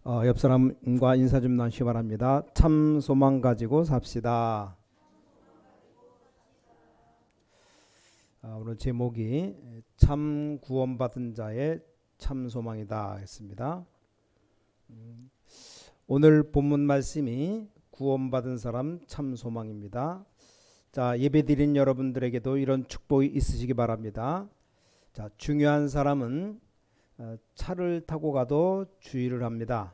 옆 사람과 인사 좀 나누시기 바랍니다. 참 소망 가지고 삽시다. 오늘 제목이 참 구원받은 자의 참 소망이다 했습니다. 오늘 본문 말씀이 구원받은 사람 참 소망입니다. 자, 예배드린 여러분들에게도 이런 축복이 있으시기 바랍니다. 자, 중요한 사람은 차를 타고 가도 주의를 합니다.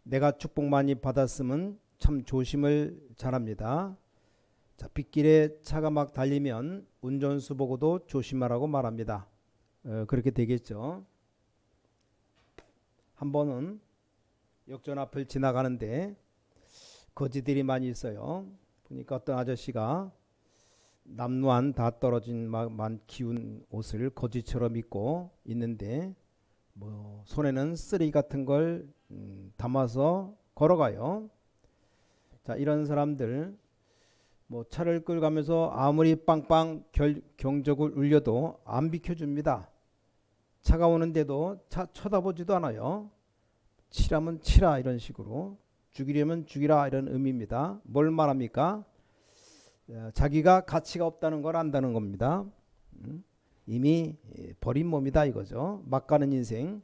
내가 축복 많이 받았으면 참 조심을 잘합니다. 자, 빗길에 차가 막 달리면 운전수 보고도 조심하라고 말합니다. 그렇게 되겠죠. 한 번은 역전 앞을 지나가는데 거지들이 많이 있어요. 보니까 어떤 아저씨가 남루한 다 떨어진 만 기운 옷을 거지처럼 입고 있는데 손에는 쓰레기 같은 걸 담아서 걸어가요. 자, 이런 사람들 차를 끌고 가면서 아무리 빵빵 경적을 울려도 안 비켜줍니다. 차가 오는데도 차 쳐다보지도 않아요. 치라면 치라 이런 식으로, 죽이려면 죽이라 이런 의미입니다. 뭘 말합니까? 자기가 가치가 없다는 걸 안다는 겁니다. 이미 버린 몸이다 이거죠. 막 가는 인생.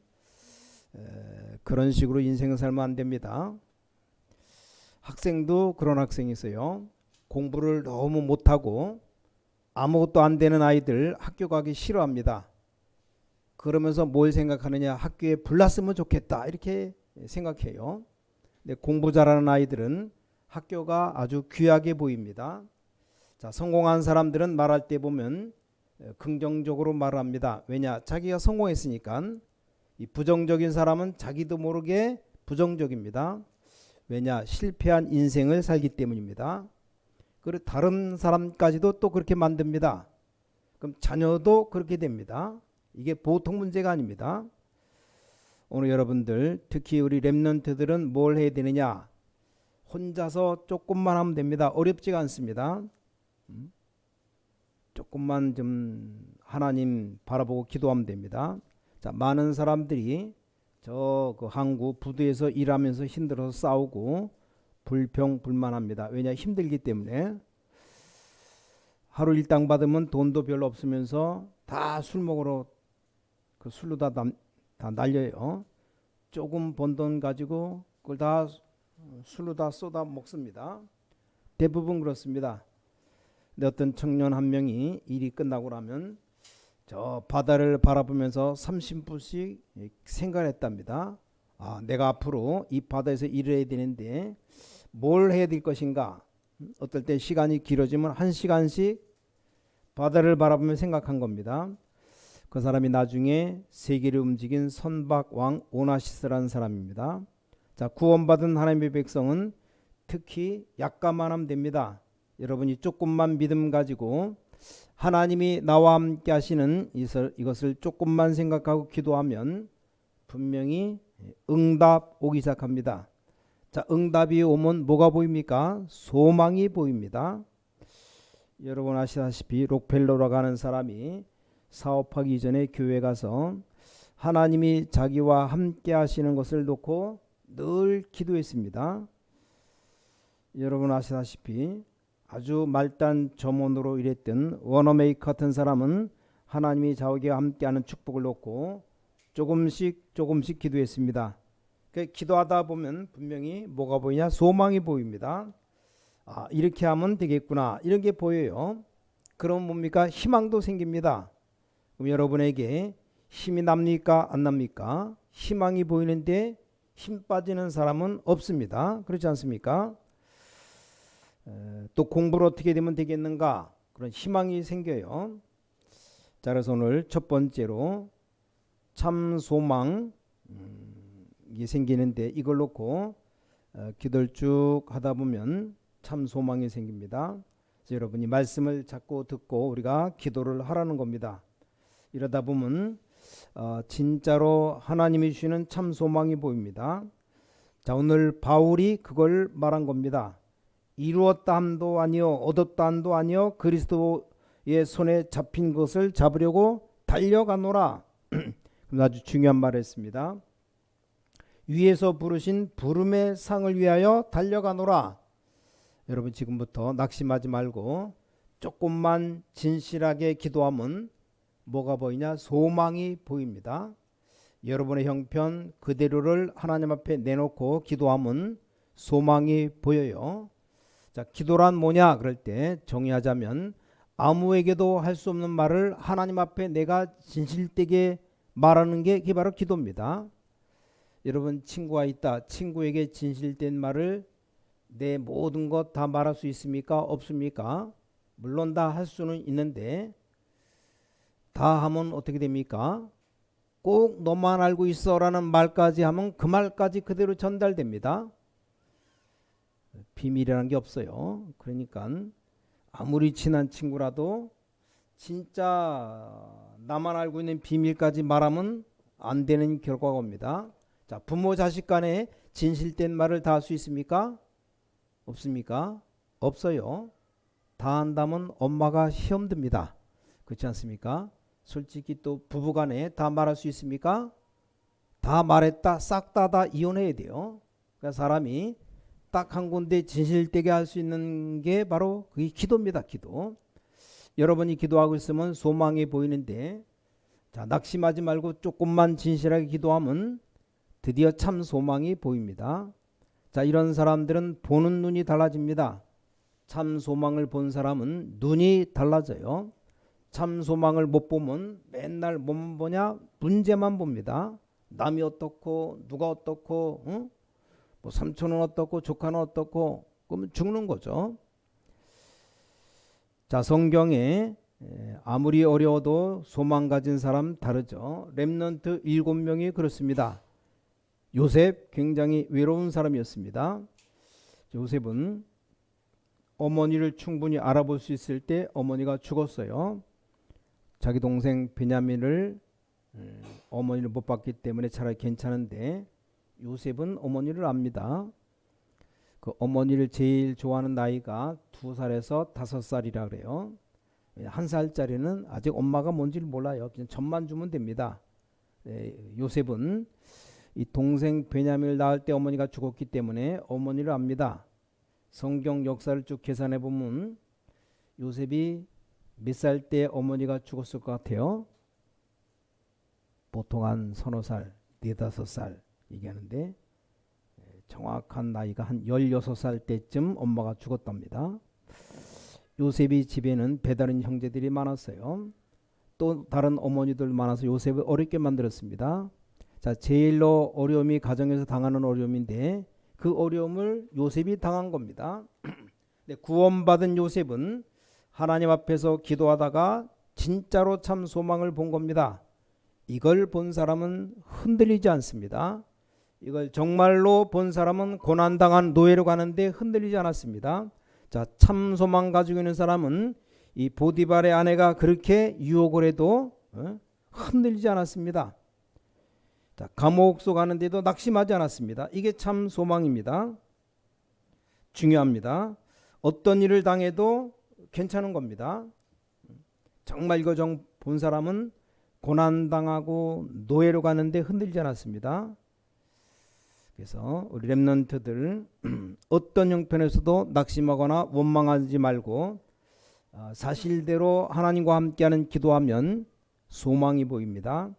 그런 식으로 인생을 살면 안 됩니다. 학생도 그런 학생이 있어요. 공부를 너무 못하고 아무것도 안 되는 아이들 학교 가기 싫어합니다. 그러면서 뭘 생각하느냐, 학교에 불났으면 좋겠다 이렇게 생각해요. 근데 공부 잘하는 아이들은 학교가 아주 귀하게 보입니다. 자, 성공한 사람들은 말할 때 보면 긍정적으로 말합니다. 왜냐? 자기가 성공했으니까. 이 부정적인 사람은 자기도 모르게 부정적입니다. 왜냐? 실패한 인생을 살기 때문입니다. 그리고 다른 사람까지도 또 그렇게 만듭니다. 그럼 자녀도 그렇게 됩니다. 이게 보통 문제가 아닙니다. 오늘 여러분들, 특히 우리 렘넌트들은 뭘 해야 되느냐? 혼자서 조금만 하면 됩니다. 어렵지가 않습니다. 조금만 좀 하나님 바라보고 기도하면 됩니다. 자, 많은 사람들이 그 항구 부두에서 일하면서 힘들어서 싸우고 불평불만합니다. 왜냐? 힘들기 때문에. 하루 일당 받으면 돈도 별로 없으면서 다 술 먹으러 그 술로 다 날려요. 조금 번 돈 가지고 그걸 다 술로 다 쏟아 먹습니다. 대부분 그렇습니다. 근데 어떤 청년 한 명이 일이 끝나고 나면 저 바다를 바라보면서 30분씩 생각했답니다. 내가 앞으로 이 바다에서 일을 해야 되는데 뭘 해야 될 것인가. 어떨 때 시간이 길어지면 1시간씩 바다를 바라보며 생각한 겁니다. 그 사람이 나중에 세계를 움직인 선박왕 오나시스라는 사람입니다. 자, 구원받은 하나님의 백성은 특히 약간만 하면 됩니다. 여러분이 조금만 믿음 가지고 하나님이 나와 함께 하시는 이것을 조금만 생각하고 기도하면 분명히 응답 오기 시작합니다. 자, 응답이 오면 뭐가 보입니까? 소망이 보입니다. 여러분 아시다시피 록펠러라고 하는 사람이 사업하기 이전에 교회 가서 하나님이 자기와 함께 하시는 것을 놓고 늘 기도했습니다. 여러분 아시다시피 아주 말단 점원으로 일했던 워너메이커 같은 사람은 하나님이 자기와 함께하는 축복을 놓고 조금씩 기도했습니다. 기도하다 보면 분명히 뭐가 보이냐? 소망이 보입니다. 이렇게 하면 되겠구나 이런 게 보여요. 그럼 뭡니까? 희망도 생깁니다. 그럼 여러분에게 힘이 납니까? 안 납니까? 희망이 보이는데 힘 빠지는 사람은 없습니다. 그렇지 않습니까? 또 공부를 어떻게 되면 되겠는가? 그런 희망이 생겨요. 자, 그래서 오늘 첫 번째로 참 소망이 생기는데 이걸 놓고 기도를 쭉 하다 보면 참 소망이 생깁니다. 그래서 여러분이 말씀을 자꾸 듣고 우리가 기도를 하라는 겁니다. 이러다 보면 진짜로 하나님이 주시는 참 소망이 보입니다. 자, 오늘 바울이 그걸 말한 겁니다. 이루었다 함도 아니요 얻었다 함도 아니요 그리스도의 손에 잡힌 것을 잡으려고 달려가노라. 아주 중요한 말을 했습니다. 위에서 부르신 부름의 상을 위하여 달려가노라. 여러분 지금부터 낙심하지 말고 조금만 진실하게 기도하면 뭐가 보이냐? 소망이 보입니다. 여러분의 형편 그대로를 하나님 앞에 내놓고 기도하면 소망이 보여요. 자, 기도란 뭐냐? 그럴 때 정의하자면 아무에게도 할 수 없는 말을 하나님 앞에 내가 진실되게 말하는 게 그게 바로 기도입니다. 여러분 친구가 있다. 친구에게 진실된 말을 내 모든 것 다 말할 수 있습니까? 없습니까? 물론 다 할 수는 있는데 다 하면 어떻게 됩니까? 꼭 너만 알고 있어 라는 말까지 하면 그 말까지 그대로 전달됩니다. 비밀이라는 게 없어요. 그러니까 아무리 친한 친구라도 진짜 나만 알고 있는 비밀까지 말하면 안 되는 결과가 옵니다. 자, 부모 자식 간에 진실된 말을 다 할 수 있습니까? 없습니까? 없어요. 다 한다면 엄마가 시험 듭니다. 그렇지 않습니까? 솔직히 또 부부간에 다 말할 수 있습니까? 다 말했다 싹 다 이혼해야 돼요. 그러니까 사람이 딱 한 군데 진실되게 할 수 있는 게 바로 그게 기도입니다. 기도. 여러분이 기도하고 있으면 소망이 보이는데 자, 낙심하지 말고 조금만 진실하게 기도하면 드디어 참 소망이 보입니다. 자, 이런 사람들은 보는 눈이 달라집니다. 참 소망을 본 사람은 눈이 달라져요. 참 소망을 못 보면 맨날 뭐만 보냐? 문제만 봅니다. 남이 어떻고 누가 어떻고 뭐 삼촌은 어떻고 조카는 어떻고 그러면 죽는 거죠. 자, 성경에 아무리 어려워도 소망 가진 사람 다르죠. 렘넌트 7명이 그렇습니다. 요셉 굉장히 외로운 사람이었습니다. 요셉은 어머니를 충분히 알아볼 수 있을 때 어머니가 죽었어요. 자기 동생 베냐민을 어머니를 못 봤기 때문에 차라리 괜찮은데 요셉은 어머니를 압니다. 그 어머니를 제일 좋아하는 나이가 2살에서 5살이라 그래요. 1살짜리는 아직 엄마가 뭔지를 몰라요. 그냥 젖만 주면 됩니다. 요셉은 이 동생 베냐민을 낳을 때 어머니가 죽었기 때문에 어머니를 압니다. 성경 역사를 쭉 계산해 보면 요셉이 몇 살 때 어머니가 죽었을 것 같아요? 보통 한 서너 살, 4-5살 얘기하는데 정확한 나이가 한 16살 때쯤 엄마가 죽었답니다. 요셉이 집에는 배다른 형제들이 많았어요. 또 다른 어머니들 많아서 요셉을 어렵게 만들었습니다. 자, 제일로 어려움이 가정에서 당하는 어려움인데 그 어려움을 요셉이 당한 겁니다. 구원받은 요셉은 하나님 앞에서 기도하다가 진짜로 참 소망을 본 겁니다. 이걸 본 사람은 흔들리지 않습니다. 이걸 정말로 본 사람은 고난당한 노예로 가는데 흔들리지 않았습니다. 자, 참 소망 가지고 있는 사람은 이 보디발의 아내가 그렇게 유혹을 해도 흔들리지 않았습니다. 자, 감옥 속 가는데도 낙심하지 않았습니다. 이게 참 소망입니다. 중요합니다. 어떤 일을 당해도 괜찮은 겁니다. 정말 이거 본 사람은 고난당하고 노예로 가는데 흔들리지 않았습니다. 그래서 우리 렘넌트들 어떤 형편에서도 낙심하거나 원망하지 말고 사실대로 하나님과 함께하는 기도하면 소망이 보입니다.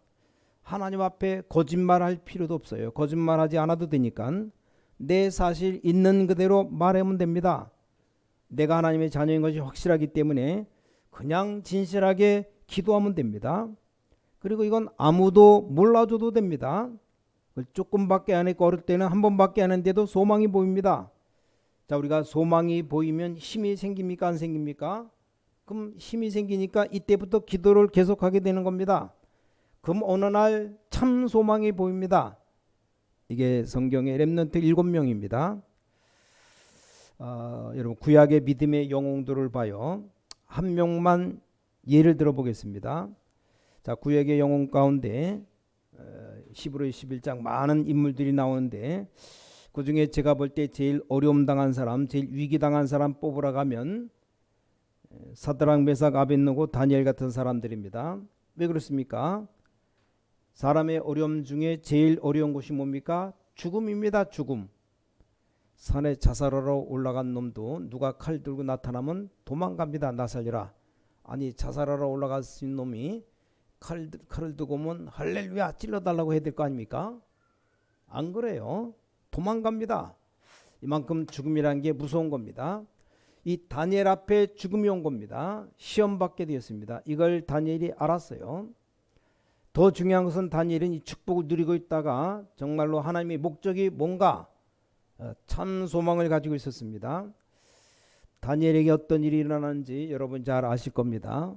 하나님 앞에 거짓말할 필요도 없어요. 거짓말하지 않아도 되니까 내 사실 있는 그대로 말하면 됩니다. 내가 하나님의 자녀인 것이 확실하기 때문에 그냥 진실하게 기도하면 됩니다. 그리고 이건 아무도 몰라줘도 됩니다. 조금밖에 안 했고 어릴 때는 한 번밖에 안 했는데도 소망이 보입니다. 자, 우리가 소망이 보이면 힘이 생깁니까? 안 생깁니까? 그럼 힘이 생기니까 이때부터 기도를 계속하게 되는 겁니다. 그럼 어느 날 참 소망이 보입니다. 이게 성경의 렘넌트 7명입니다. 여러분 구약의 믿음의 영웅들을 봐요. 한 명만 예를 들어 보겠습니다. 자, 구약의 영웅 가운데 히브리 11장 많은 인물들이 나오는데 그 중에 제가 볼 때 제일 어려움 당한 사람, 제일 위기 당한 사람 뽑으라 가면 사드락, 메삭, 아벳느고, 다니엘 같은 사람들입니다. 왜 그렇습니까? 사람의 어려움 중에 제일 어려운 것이 뭡니까? 죽음입니다. 죽음. 산에 자살하러 올라간 놈도 누가 칼 들고 나타나면 도망갑니다. 나 살려라. 아니 자살하러 올라갔은 놈이 칼을 들고 오면 할렐루야 찔러달라고 해야 될 거 아닙니까? 안 그래요. 도망갑니다. 이만큼 죽음이라는 게 무서운 겁니다. 이 다니엘 앞에 죽음이 온 겁니다. 시험 받게 되었습니다. 이걸 다니엘이 알았어요. 더 중요한 것은 다니엘은 이 축복을 누리고 있다가 정말로 하나님의 목적이 뭔가 참 소망을 가지고 있었습니다. 다니엘에게 어떤 일이 일어나는지 여러분 잘 아실 겁니다.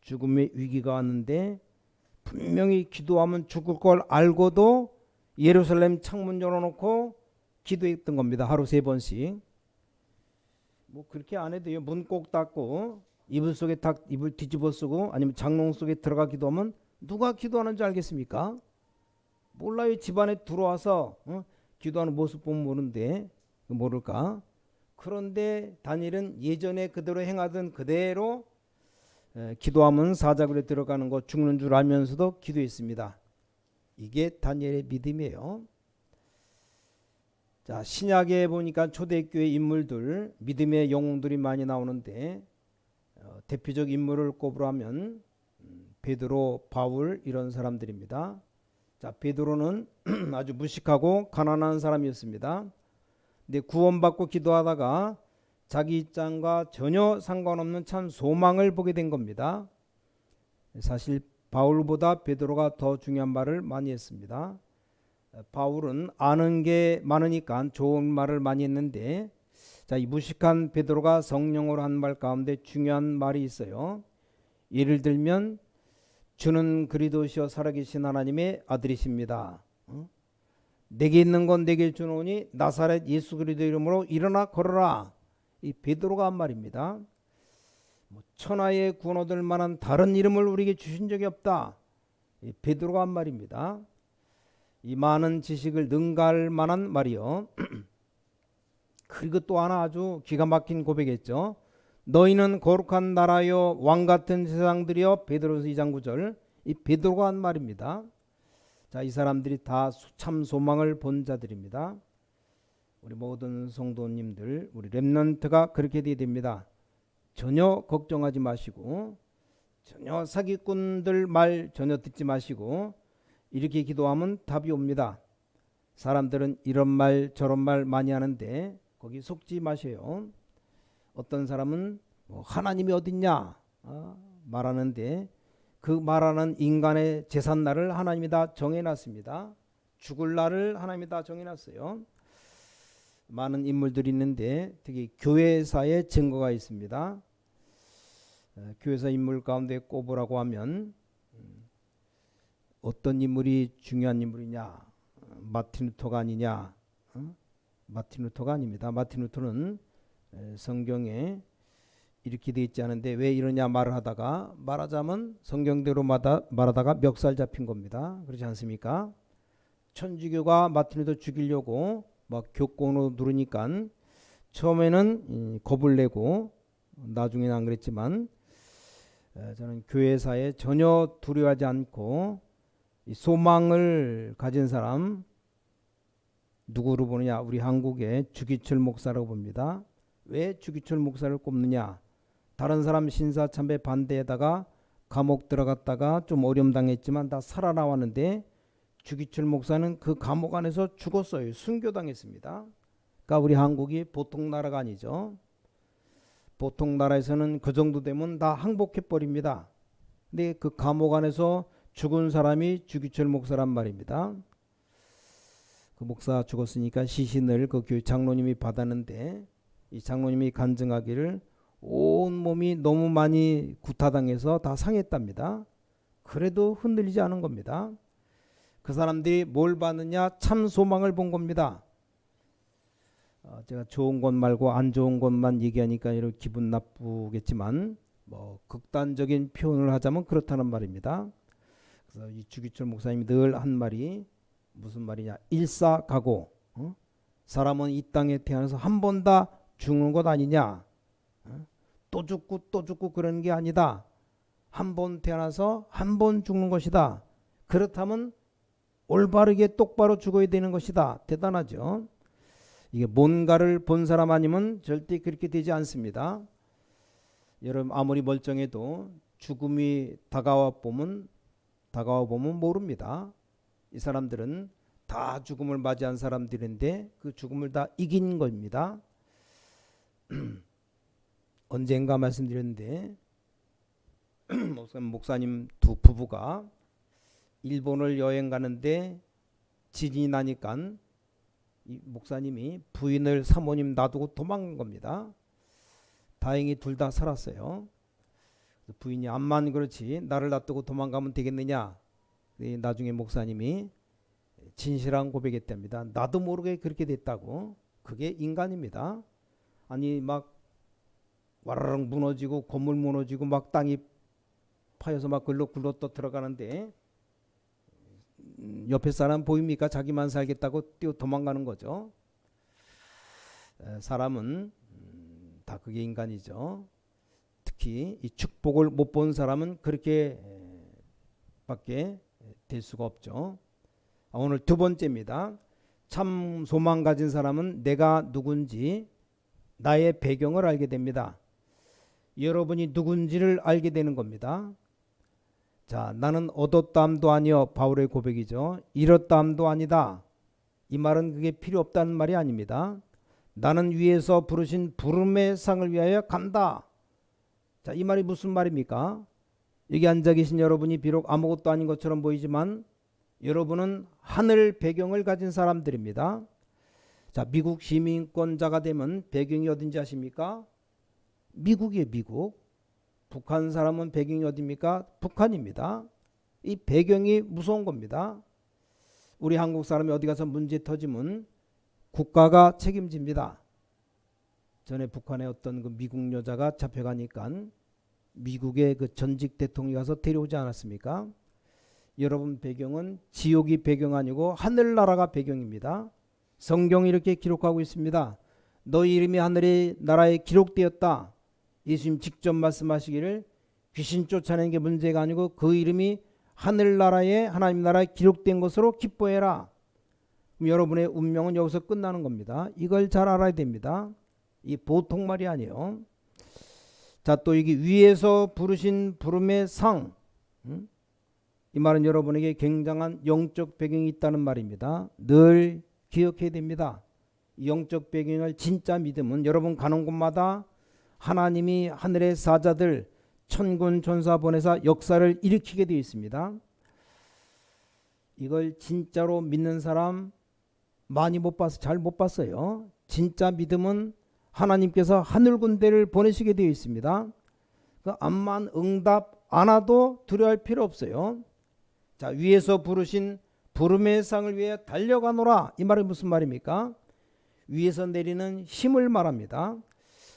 죽음의 위기가 왔는데 분명히 기도하면 죽을 걸 알고도 예루살렘 창문 열어놓고 기도했던 겁니다. 하루 3번씩. 뭐 그렇게 안 해도 돼요. 문 꼭 닫고 이불 속에 딱 이불 뒤집어 쓰고 아니면 장롱 속에 들어가 기도하면 누가 기도하는지 알겠습니까? 몰라요. 집안에 들어와서 기도하는 모습 보면 모르는데 모를까? 그런데 다니엘은 예전에 그대로 행하던 그대로 기도하면 사자굴에 들어가는 거 죽는 줄 알면서도 기도했습니다. 이게 다니엘의 믿음이에요. 자, 신약에 보니까 초대교회 인물들 믿음의 영웅들이 많이 나오는데 대표적 인물을 꼽으라면 베드로, 바울 이런 사람들입니다. 자, 베드로는 아주 무식하고 가난한 사람이었습니다. 근데 구원받고 기도하다가 자기 입장과 전혀 상관없는 참 소망을 보게 된 겁니다. 사실 바울보다 베드로가 더 중요한 말을 많이 했습니다. 바울은 아는 게 많으니까 좋은 말을 많이 했는데 자, 이 무식한 베드로가 성령으로 한 말 가운데 중요한 말이 있어요. 예를 들면 주는 그리스도시요 살아계신 하나님의 아들이십니다. 내게 있는 건 내게 주노니 나사렛 예수 그리스도 이름으로 일어나 걸어라. 이 베드로가 한 말입니다. 천하의 구원 얻을 만한 다른 이름을 우리에게 주신 적이 없다. 이 베드로가 한 말입니다. 이 많은 지식을 능가할 만한 말이요. 그리고 또 하나 아주 기가 막힌 고백했죠. 너희는 거룩한 나라요 왕같은 세상들이여. 베드로서 2장 9절. 이 베드로가 한 말입니다. 자, 이 사람들이 다 참 소망을 본 자들입니다. 우리 모든 성도님들, 우리 렘넌트가 그렇게 돼야 됩니다. 전혀 걱정하지 마시고 전혀 사기꾼들 말 전혀 듣지 마시고 이렇게 기도하면 답이 옵니다. 사람들은 이런 말 저런 말 많이 하는데 거기 속지 마세요. 어떤 사람은 하나님이 어딨냐 말하는데 그 말하는 인간의 재산 날을 하나님이 다 정해놨습니다. 죽을 날을 하나님이 다 정해놨어요. 많은 인물들이 있는데 특히 교회사에 증거가 있습니다. 교회사 인물 가운데 꼽으라고 하면 어떤 인물이 중요한 인물이냐? 마틴 루터가 아니냐? 마틴 루터가 아닙니다. 마틴 루터는 성경에 이렇게 돼 있지 않은데 왜 이러냐 말을 하다가 말하자면 성경대로 말하다가 멱살 잡힌 겁니다. 그렇지 않습니까? 천주교가 마틴 루터 죽이려고 막 교권으로 누르니까 처음에는 겁을 내고 나중에는 안 그랬지만 저는 교회사에 전혀 두려워하지 않고 이 소망을 가진 사람 누구로 보느냐? 우리 한국의 주기철 목사라고 봅니다. 왜 주기철 목사를 꼽느냐? 다른 사람 신사참배 반대에다가 감옥 들어갔다가 좀 어려움 당했지만 다 살아나왔는데 주기철 목사는 그 감옥 안에서 죽었어요. 순교당했습니다. 그러니까 우리 한국이 보통 나라가 아니죠. 보통 나라에서는 그 정도 되면 다 항복해버립니다. 근데 그 감옥 안에서 죽은 사람이 주기철 목사란 말입니다. 그 목사 죽었으니까 시신을 그 교회 장로님이 받았는데 이 장로님이 간증하기를 온몸이 너무 많이 구타당해서 다 상했답니다. 그래도 흔들리지 않은 겁니다. 그 사람들이 뭘 받느냐? 참 소망을 본 겁니다. 제가 좋은 것 말고 안 좋은 것만 얘기하니까 이렇게 기분 나쁘겠지만 뭐 극단적인 표현을 하자면 그렇다는 말입니다. 그래서 이 주기철 목사님이 늘 한 말이 무슨 말이냐? 일사가고 사람은 이 땅에 태어나서 한 번 다 죽는 것 아니냐? 또 죽고 또 죽고 그러는 게 아니다. 한 번 태어나서 한 번 죽는 것이다. 그렇다면 올바르게 똑바로 죽어야 되는 것이다. 대단하죠. 이게 뭔가를 본 사람 아니면 절대 그렇게 되지 않습니다. 여러분 아무리 멀쩡해도 죽음이 다가와 보면 모릅니다. 이 사람들은 다 죽음을 맞이한 사람들인데 그 죽음을 다 이긴 겁니다. 언젠가 말씀드렸는데 목사님 두 부부가 일본을 여행 가는데 지진이 나니까 이 목사님이 부인을 사모님 놔두고 도망간 겁니다. 다행히 둘 다 살았어요. 부인이 암만 그렇지 나를 놔두고 도망가면 되겠느냐. 나중에 목사님이 진실한 고백했답니다. 나도 모르게 그렇게 됐다고. 그게 인간입니다. 아니 막 와라락 무너지고 건물 무너지고 막 땅이 파여서 막 글로 또 들어가는데 옆에 사람 보입니까? 자기만 살겠다고 뛰어 도망가는 거죠. 사람은 다 그게 인간이죠. 특히 이 축복을 못 본 사람은 그렇게 밖에 될 수가 없죠. 오늘 두 번째입니다. 참 소망 가진 사람은 내가 누군지 나의 배경을 알게 됩니다. 여러분이 누군지를 알게 되는 겁니다. 자, 나는 얻었다함도 아니여 바울의 고백이죠. 잃었다함도 아니다. 이 말은 그게 필요 없다는 말이 아닙니다. 나는 위에서 부르신 부름의 상을 위하여 간다. 자, 이 말이 무슨 말입니까? 여기 앉아 계신 여러분이 비록 아무것도 아닌 것처럼 보이지만 여러분은 하늘 배경을 가진 사람들입니다. 자, 미국 시민권자가 되면 배경이 어딘지 아십니까? 미국이에요, 미국. 북한 사람은 배경이 어디입니까? 북한입니다. 이 배경이 무서운 겁니다. 우리 한국 사람이 어디 가서 문제 터지면 국가가 책임집니다. 전에 북한에 어떤 그 미국 여자가 잡혀가니까 미국의 그 전직 대통령이 가서 데려오지 않았습니까? 여러분 배경은 지옥이 배경 아니고 하늘나라가 배경입니다. 성경이 이렇게 기록하고 있습니다. 너희 이름이 하늘의 나라에 기록되었다. 예수님 직접 말씀하시기를 귀신 쫓아내는 게 문제가 아니고 그 이름이 하늘나라에 하나님 나라에 기록된 것으로 기뻐해라. 여러분의 운명은 여기서 끝나는 겁니다. 이걸 잘 알아야 됩니다. 이 보통 말이 아니에요. 자, 또 이게 위에서 부르신 부름의 상. 이 말은 여러분에게 굉장한 영적 배경이 있다는 말입니다. 늘 기억해야 됩니다. 영적 배경을 진짜 믿으면 여러분 가는 곳마다 하나님이 하늘의 사자들 천군 천사 보내사 역사를 일으키게 되어 있습니다. 이걸 진짜로 믿는 사람 많이 못 봐서 잘 못 봤어요. 진짜 믿음은 하나님께서 하늘 군대를 보내시게 되어 있습니다. 그 암만 응답 안 와도 두려워할 필요 없어요. 자, 위에서 부르신 부름의 상을 위해 달려가노라. 이 말이 무슨 말입니까? 위에서 내리는 힘을 말합니다.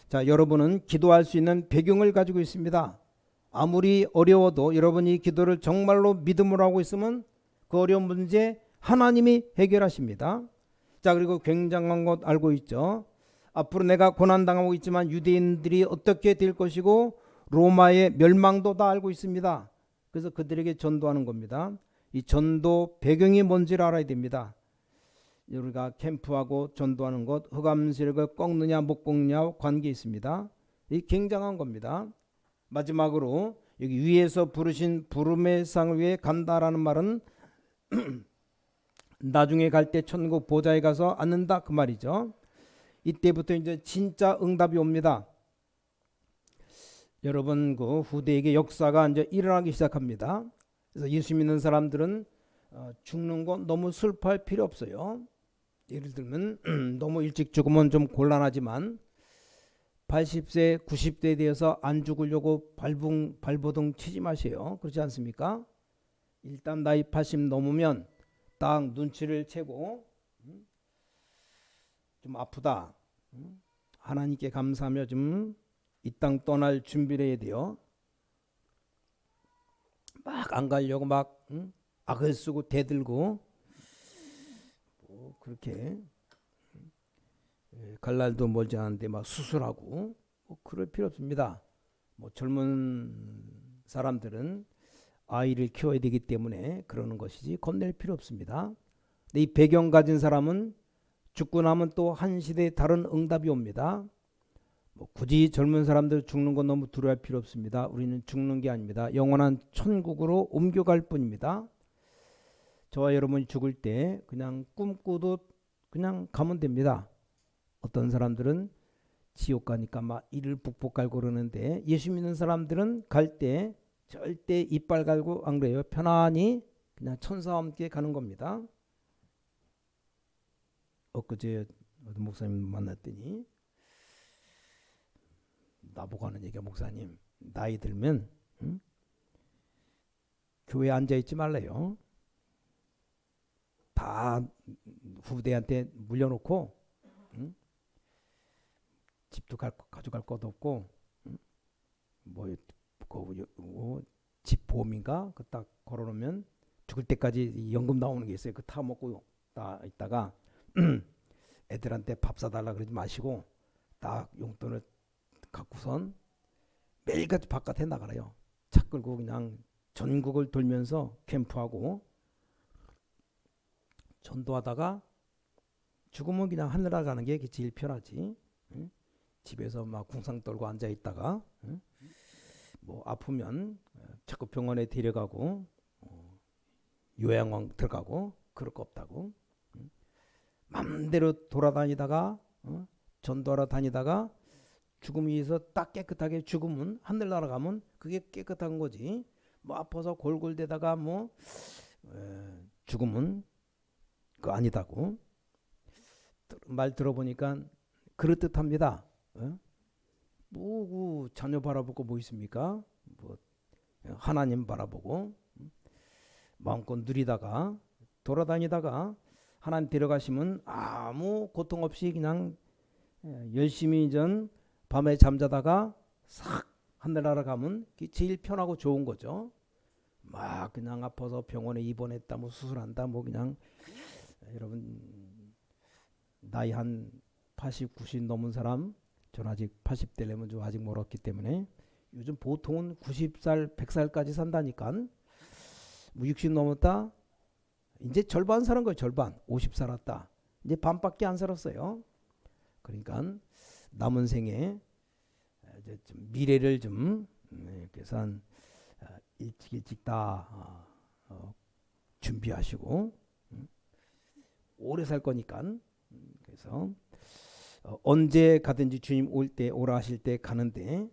자, 여러분은 기도할 수 있는 배경을 가지고 있습니다. 아무리 어려워도 여러분이 기도를 정말로 믿음으로 하고 있으면 그 어려운 문제 하나님이 해결하십니다. 자, 그리고 굉장한 것 알고 있죠. 앞으로 내가 고난당하고 있지만 유대인들이 어떻게 될 것이고 로마의 멸망도 다 알고 있습니다. 그래서 그들에게 전도하는 겁니다. 이 전도 배경이 뭔지를 알아야 됩니다. 우리가 캠프하고 전도하는 것, 흑암세력을 꺾느냐 못 꺾느냐 관계 있습니다. 이 굉장한 겁니다. 마지막으로 여기 위에서 부르신 부름의 상을 위해 간다라는 말은 나중에 갈 때 천국 보좌에 가서 앉는다 그 말이죠. 이때부터 이제 진짜 응답이 옵니다. 여러분 그 후대에게 역사가 이제 일어나기 시작합니다. 그래서 예수 믿는 사람들은 죽는 건 너무 슬퍼할 필요 없어요. 예를 들면 너무 일찍 죽으면 좀 곤란하지만 80세, 90세에 대해서 안 죽으려고 발버둥 치지 마세요. 그렇지 않습니까? 일단 나이 80 넘으면 딱 눈치를 채고 좀 아프다. 하나님께 감사하며 좀 이 땅 떠날 준비를 해야 돼요. 막 안 가려고 막 악을 쓰고 대들고 그렇게 갈 날도 멀지 않은데 막 수술하고 그럴 필요 없습니다. 젊은 사람들은 아이를 키워야 되기 때문에 그러는 것이지 겁낼 필요 없습니다. 근데 이 배경 가진 사람은 죽고 나면 또 한 시대에 다른 응답이 옵니다. 뭐 굳이 젊은 사람들 죽는 건 너무 두려워할 필요 없습니다. 우리는 죽는 게 아닙니다. 영원한 천국으로 옮겨갈 뿐입니다. 저와 여러분이 죽을 때 그냥 꿈꾸듯 그냥 가면 됩니다. 어떤 사람들은 지옥 가니까 막 이를 북북 갈고 그러는데 예수 믿는 사람들은 갈 때 절대 이빨 갈고 안 그래요. 편안히 그냥 천사와 함께 가는 겁니다. 엊그제 어떤 목사님 만났더니 나보고 하는 얘기가 목사님 나이 들면 교회에 앉아있지 말래요. 다 후대한테 물려놓고 집도 가져갈 것도 없고 집 보험인가 그 딱 걸어놓으면 죽을 때까지 연금 나오는 게 있어요. 그 타 먹고 다 있다가 애들한테 밥 사달라 그러지 마시고 딱 용돈을 갖고선 매일같이 바깥에 나가래요. 차 끌고 그냥 전국을 돌면서 캠프하고 전도하다가 죽으면 그냥 하늘 나가는 게 제일 편하지. 응? 집에서 막 궁상 떨고 앉아 있다가 뭐 아프면 자꾸 병원에 데려가고 요양원 들어가고 그럴 거 없다고. 맘대로 돌아다니다가 전도하러 다니다가 죽음이 있어 딱 깨끗하게 죽으면 하늘 날아가면 그게 깨끗한 거지. 뭐 아파서 골골대다가 뭐 죽으면 그 아니다고. 말 들어보니까 그럴듯합니다. 뭐 자녀 바라보고 뭐 있습니까? 뭐 하나님 바라보고 마음껏 누리다가 돌아다니다가 하나님 데려가시면 아무 고통 없이 그냥 열심히 밤에 잠자다가 싹 하늘나라 가면 그게 제일 편하고 좋은 거죠. 막 그냥 아파서 병원에 입원했다 뭐 수술한다 뭐 그냥 여러분 나이 한 80, 90 넘은 사람 전 아직 80대려면 좀 아직 멀었기 때문에 요즘 보통은 90살, 100살까지 산다니까 뭐 60 넘었다 이제 절반 사는 거예요. 절반 50 살았다 이제 반밖에 안 살았어요. 그러니까 남은 생에 이제 좀 미래를 좀 그래서 한 일찍 다 준비하시고 오래 살 거니까 그래서 언제 가든지 주님 올 때 오라 하실 때 가는데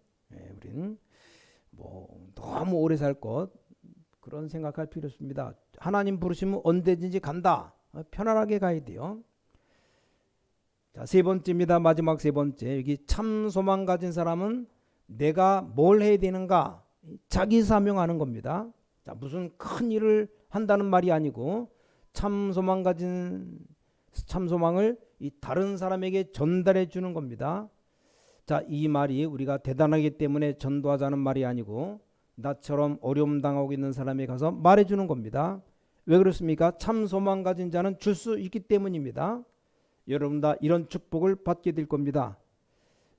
우리는 뭐 너무 오래 살 것 그런 생각할 필요 없습니다. 하나님 부르시면 언제든지 간다. 편안하게 가야 돼요. 자, 세 번째입니다. 마지막 세 번째. 여기 참 소망 가진 사람은 내가 뭘 해야 되는가? 자기 사명하는 겁니다. 자, 무슨 큰 일을 한다는 말이 아니고 참 소망을 이 다른 사람에게 전달해 주는 겁니다. 자, 이 말이 우리가 대단하기 때문에 전도하자는 말이 아니고 나처럼 어려움 당하고 있는 사람에게 가서 말해 주는 겁니다. 왜 그렇습니까? 참 소망 가진 자는 줄 수 있기 때문입니다. 여러분 다 이런 축복을 받게 될 겁니다.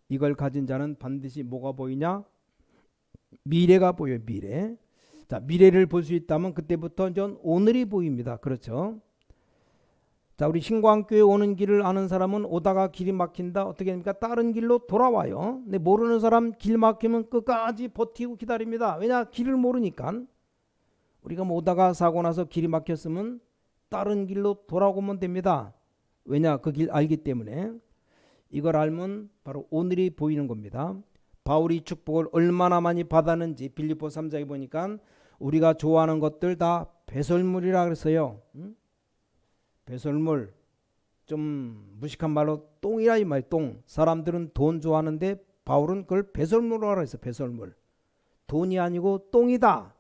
이걸 가진 자는 반드시 뭐가 보이냐? 미래가 보여요. 미래. 자, 미래를 볼 수 있다면 그때부터 전 오늘이 보입니다. 그렇죠? 자, 우리 신광교회 오는 길을 아는 사람은 오다가 길이 막힌다. 어떻게 됩니까? 다른 길로 돌아와요. 근데 모르는 사람 길 막히면 끝까지 버티고 기다립니다. 왜냐? 길을 모르니까. 우리가 뭐 오다가 사고 나서 길이 막혔으면 다른 길로 돌아오면 됩니다. 왜냐? 그 길 알기 때문에. 이걸 알면 바로 오늘이 보이는 겁니다. 바울이 축복을 얼마나 많이 받았는지 빌립보 3장에 보니까 우리가 좋아하는 것들 다 배설물이라 그랬어요. 배설물, 좀 무식한 말로 똥이라 이 말. 똥. 사람들은 돈 좋아하는데 바울은 그걸 배설물로 알아 있어. 배설물. 돈이 아니고 똥이다.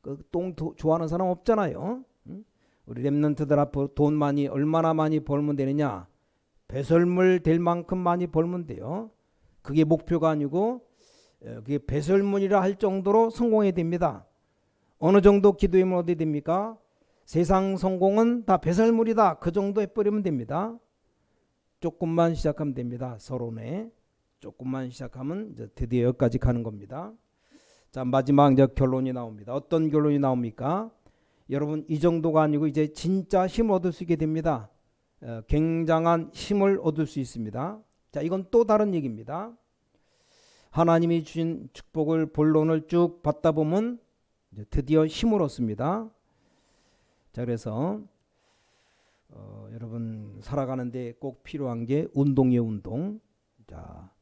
그 똥 좋아하는 사람 없잖아요. 우리 렘넌트들 앞으로 돈 많이 얼마나 많이 벌면 되느냐? 배설물 될 만큼 많이 벌면 돼요. 그게 목표가 아니고 그게 배설물이라 할 정도로 성공해야 됩니다. 어느 정도 기도하면 어디 됩니까? 세상 성공은 다 배설물이다. 그 정도 해버리면 됩니다. 조금만 시작하면 됩니다. 서론에 조금만 시작하면 이제 드디어 여기까지 가는 겁니다. 자, 자, 마지막 이제 결론이 나옵니다. 어떤 결론이 나옵니까? 여러분, 이 정도가 아니고 이제 진짜 힘을 얻을 수 있게 됩니다. 굉장한 힘을 얻을 수 있습니다. 자, 이건 또 다른 얘기입니다. 하나님이 주신 축복을 본론을 쭉 받다 보면 이제 드디어 힘을 얻습니다. 자, 그래서 여러분 살아가는데 꼭 필요한 게 운동이에요, 운동. 자,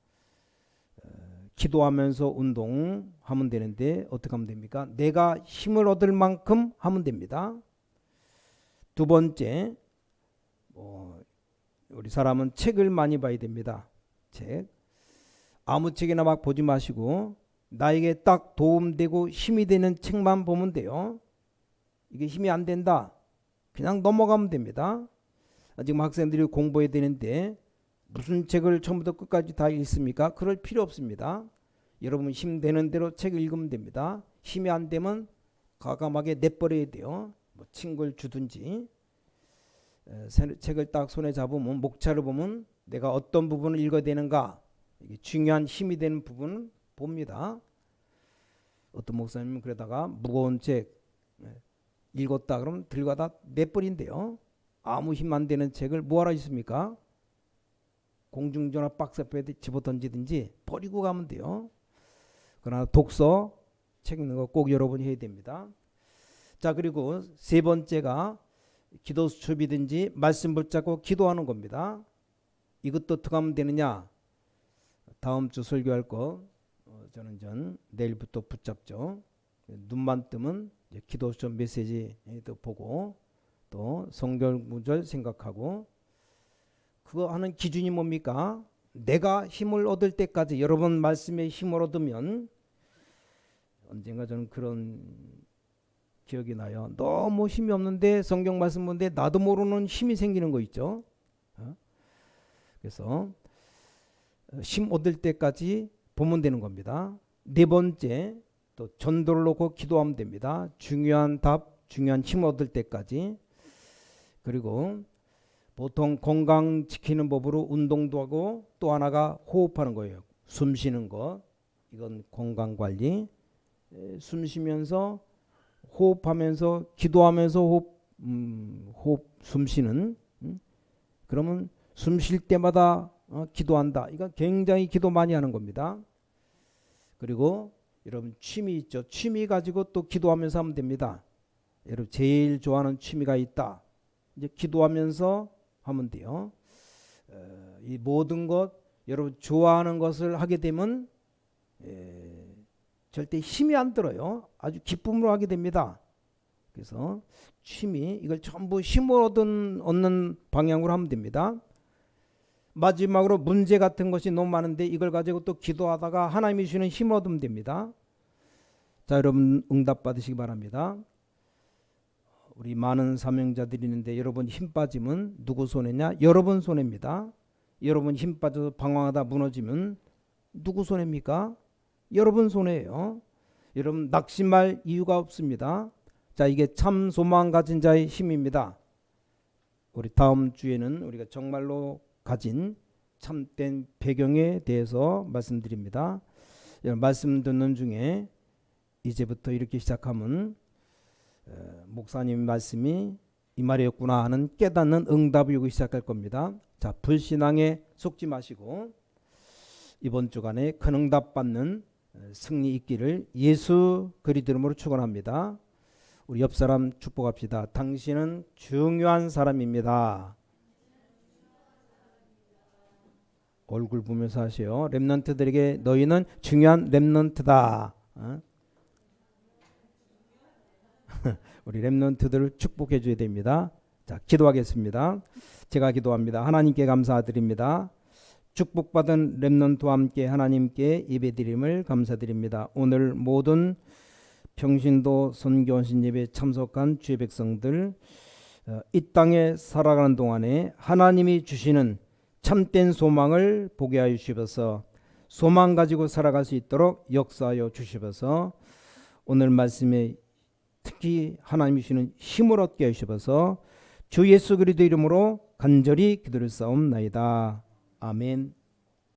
기도하면서 운동하면 되는데 어떻게 하면 됩니까? 내가 힘을 얻을 만큼 하면 됩니다. 두 번째, 우리 사람은 책을 많이 봐야 됩니다. 책. 아무 책이나 막 보지 마시고 나에게 딱 도움되고 힘이 되는 책만 보면 돼요. 이게 힘이 안 된다, 그냥 넘어가면 됩니다. 지금 학생들이 공부해야 되는데 무슨 책을 처음부터 끝까지 다 읽습니까? 그럴 필요 없습니다. 여러분 힘되는 대로 책을 읽으면 됩니다. 힘이 안 되면 과감하게 내버려야 돼요. 뭐 친구를 주든지. 책을 딱 손에 잡으면 목차를 보면 내가 어떤 부분을 읽어야 되는가, 이게 중요한 힘이 되는 부분을 봅니다. 어떤 목사님은 그러다가 무거운 책 읽었다 그러면 들고다 내버린대요. 아무 힘 안 되는 책을 뭐하러 있습니까? 공중전화 박스 앞에 집어 던지든지 버리고 가면 돼요. 그러나 독서, 책 읽는 거 꼭 여러분이 해야 됩니다. 자, 그리고 세 번째가 기도 수첩이든지 말씀 붙잡고 기도하는 겁니다. 이것도 어떻게 하면 되느냐? 다음 주 설교할 거 저는 내일부터 붙잡죠. 눈만 뜨면 기도 수첩 메시지도 보고 또 성경 구절 생각하고. 그거 하는 기준이 뭡니까? 내가 힘을 얻을 때까지. 여러분 말씀에 힘을 얻으면, 언젠가 저는 그런 기억이 나요. 너무 힘이 없는데 성경 말씀 보는데 나도 모르는 힘이 생기는 거 있죠. 그래서 힘 얻을 때까지 보면 되는 겁니다. 네 번째, 또 전도를 놓고 기도하면 됩니다. 중요한 답, 중요한 힘 얻을 때까지. 그리고 보통 건강 지키는 법으로 운동도 하고 또 하나가 호흡하는 거예요. 숨 쉬는 거. 이건 건강 관리. 숨 쉬면서 호흡하면서 기도하면서 호흡 숨 쉬는. 그러면 숨 쉴 때마다 기도한다. 이거 굉장히 기도 많이 하는 겁니다. 그리고 여러분 취미 있죠. 취미 가지고 또 기도하면서 하면 됩니다. 여러분 제일 좋아하는 취미가 있다. 이제 기도하면서 하면 돼요. 이 모든 것, 여러분 좋아하는 것을 하게 되면 절대 힘이 안 들어요. 아주 기쁨으로 하게 됩니다. 그래서 취미, 이걸 전부 힘을 얻는 방향으로 하면 됩니다. 마지막으로 문제 같은 것이 너무 많은데 이걸 가지고 또 기도하다가 하나님이 주시는 힘을 얻으면 됩니다. 자, 여러분 응답 받으시기 바랍니다. 우리 많은 사명자들이 있는데 여러분 힘 빠지면 누구 손해냐? 여러분 손해입니다. 여러분 힘 빠져서 방황하다 무너지면 누구 손해입니까? 여러분 손해예요. 여러분 낙심할 이유가 없습니다. 자, 이게 참 소망 가진 자의 힘입니다. 우리 다음 주에는 우리가 정말로 가진 참된 배경에 대해서 말씀드립니다. 말씀 듣는 중에 이제부터 이렇게 시작하면 목사님 말씀이 이 말이었구나 하는 깨닫는 응답이 오기 시작할 겁니다. 자, 불신앙에 속지 마시고 이번 주간에 큰 응답 받는 승리 있기를 예수 그리스도 이름으로 축원합니다. 우리 옆 사람 축복합시다. 당신은 중요한 사람입니다. 얼굴 보면서 하세요. 렘넌트들에게 너희는 중요한 렘넌트다. 우리 렘넌트들을 축복해 줘야 됩니다. 자, 기도하겠습니다. 제가 기도합니다. 하나님께 감사드립니다. 축복받은 렘넌트와 함께 하나님께 예배드림을 감사드립니다. 오늘 모든 평신도 선교원신 예배에 참석한 주의 백성들, 이 땅에 살아가는 동안에 하나님이 주시는 참된 소망을 보게 하여 주시옵소서. 소망 가지고 살아갈 수 있도록 역사하여 주시옵소서. 오늘 말씀에 특히 하나님이 주시는 힘을 얻게 하시옵소서. 주 예수 그리스도 이름으로 간절히 기도를 싸움나이다. 아멘.